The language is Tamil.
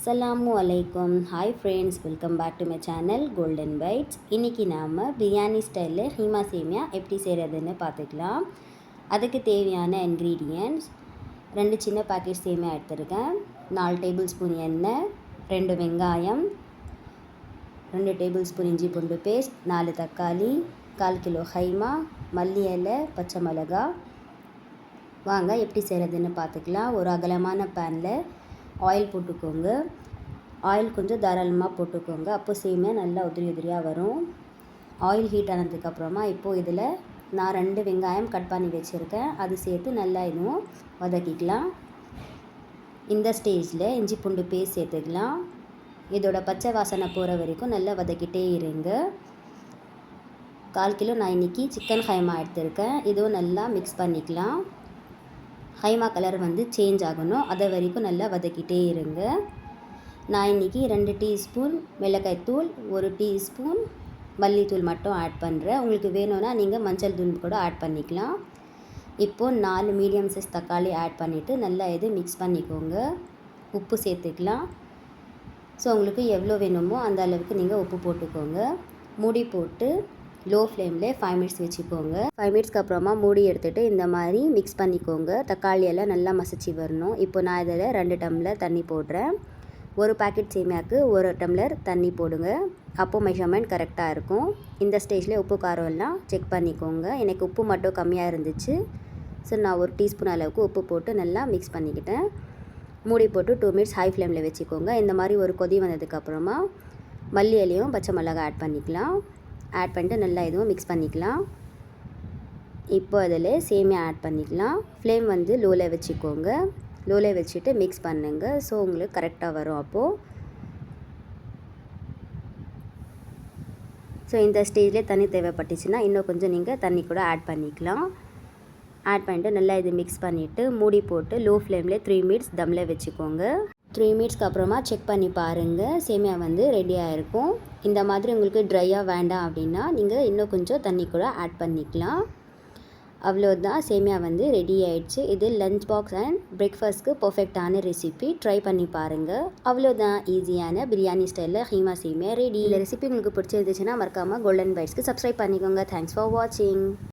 அஸ்ஸலாமு அலைக்கும். Hi friends, welcome back to my channel golden bites. இன்றைக்கி நாம் பிரியாணி ஸ்டைலில் ஹீமா சேமியா எப்படி செய்கிறதுன்னு பார்த்துக்கலாம். அதுக்கு தேவையான இன்க்ரீடியன்ட்ஸ் 2 சின்ன பாக்கெட் சேமியா எடுத்துருக்கேன், 4 டேபிள் ஸ்பூன் எண்ணெய், 2 வெங்காயம், 2 டேபிள் ஸ்பூன் இஞ்சி பூண்டு பேஸ்ட், 4 தக்காளி, 1/4 கிலோ ஹைமா, மல்லி இலை, பச்சை மிளகா. வாங்க எப்படி செய்கிறதுன்னு பார்த்துக்கலாம். ஒரு அகலமான பேனில் ஆயில் போட்டுக்கோங்க. ஆயில் கொஞ்சம் தாராளமாக போட்டுக்கோங்க, அப்போ சேமியா நல்லா உதிரியாக வரும். ஆயில் ஹீட் ஆனதுக்கப்புறமா இப்போது இதில் நான் 2 வெங்காயம் கட் பண்ணி வச்சுருக்கேன், அது சேர்த்து நல்லா இதுவும் வதக்கிக்கலாம். இந்த ஸ்டேஜில் இஞ்சி பூண்டு பேஸ்ட் சேர்த்துக்கலாம். இதோட பச்சை வாசனை போகிற வரைக்கும் நல்லா வதக்கிட்டே இருங்க. 1/4 கிலோ நான் இன்றைக்கி சிக்கன் ஹைமா எடுத்திருக்கேன், இதுவும் நல்லா மிக்ஸ் பண்ணிக்கலாம். ஹைமா கலர் சேஞ்ச் ஆகணும், அதை வரைக்கும் நல்லா வதக்கிட்டே இருங்க. நான் இன்றைக்கி 2 டீஸ்பூன் மிளகாய்த்தூள், 1 டீஸ்பூன் மல்லித்தூள் மட்டும் ஆட் பண்ணுறேன். உங்களுக்கு வேணும்னா நீங்கள் மஞ்சள் தூள் கூட ஆட் பண்ணிக்கலாம். இப்போது 4 மீடியம் சைஸ் தக்காளி ஆட் பண்ணிவிட்டு நல்லா இது மிக்ஸ் பண்ணிக்கோங்க. உப்பு சேர்த்துக்கலாம். ஸோ உங்களுக்கு எவ்வளோ வேணுமோ அந்த அளவுக்கு நீங்கள் உப்பு போட்டுக்கோங்க. மூடி போட்டு லோ ஃப்ளேமில் 5 மினிட்ஸ் வச்சுக்கோங்க. 5 மினிட்ஸ்க்கு அப்புறமா மூடி எடுத்துகிட்டு இந்த மாதிரி மிக்ஸ் பண்ணிக்கோங்க. தக்காளியெல்லாம் நல்லா மசிச்சு வரணும். இப்போ நான் இதில் 2 டம்ளர் தண்ணி போடுறேன். ஒரு பாக்கெட் சேமியாவுக்கு 1 டம்ளர் தண்ணி போடுங்க, அப்போது மெஷர்மெண்ட் கரெக்டாக இருக்கும். இந்த ஸ்டேஜில் உப்பு காரம் எல்லாம் செக் பண்ணிக்கோங்க. எனக்கு உப்பு மட்டும் கம்மியாக இருந்துச்சு, ஸோ நான் 1 டீஸ்பூன் அளவுக்கு உப்பு போட்டு நல்லா மிக்ஸ் பண்ணிக்கிட்டேன். மூடி போட்டு 2 மினிட்ஸ் ஹை ஃப்ளேமில் வச்சுக்கோங்க. இந்த மாதிரி ஒரு கொதி வந்ததுக்கப்புறமா மல்லி இலையும் பச்சை மிளகாய் ஆட் பண்ணிக்கலாம். ஆட் பண்ணிட்டு நல்லா இதுவும் மிக்ஸ் பண்ணிக்கலாம். இப்போ அதில் சேமியா ஆட் பண்ணிக்கலாம். ஃப்ளேம் லோவில் வச்சுக்கோங்க. லோவில் வச்சுட்டு மிக்ஸ் பண்ணுங்கள். ஸோ உங்களுக்கு கரெக்டாக வரும் அப்போது. ஸோ இந்த ஸ்டேஜில் தண்ணி தேவைப்பட்டுச்சுன்னா இன்னும் கொஞ்சம் நீங்கள் தண்ணி கூட ஆட் பண்ணிக்கலாம். ஆட் பண்ணிட்டு நல்லா இது மிக்ஸ் பண்ணிவிட்டு மூடி போட்டு லோ ஃப்ளேமில் 3 மினிட்ஸ் தம்மில் வச்சுக்கோங்க. 3 மினிட்ஸ்க்கு அப்புறமா செக் பண்ணி பாருங்கள், சேமியா ரெடியாக இருக்கும். இந்த மாதிரி உங்களுக்கு ட்ரையாக வேண்டாம் அப்படின்னா நீங்கள் இன்னும் கொஞ்சம் தண்ணி கூட ஆட் பண்ணிக்கலாம். அவ்வளோதான், சேமியா ரெடி ஆயிடுச்சு. இது லஞ்ச் பாக்ஸ் அண்ட் பிரேக்ஃபாஸ்ட்க்கு பர்ஃபெக்டான ரெசிபி. ட்ரை பண்ணி பாருங்கள். அவ்வளோதான், ஈஸியான பிரியாணி ஸ்டைலில் ஹீமா சேமியா ரெடி. இந்த ரெசிபி உங்களுக்கு பிடிச்சிருந்துச்சுன்னா மறக்காமல் கோல்டன் பைட்ஸ்க்கு சப்ஸ்கிரைப் பண்ணிக்கோங்க. தேங்க்ஸ் ஃபார் வாட்சிங்.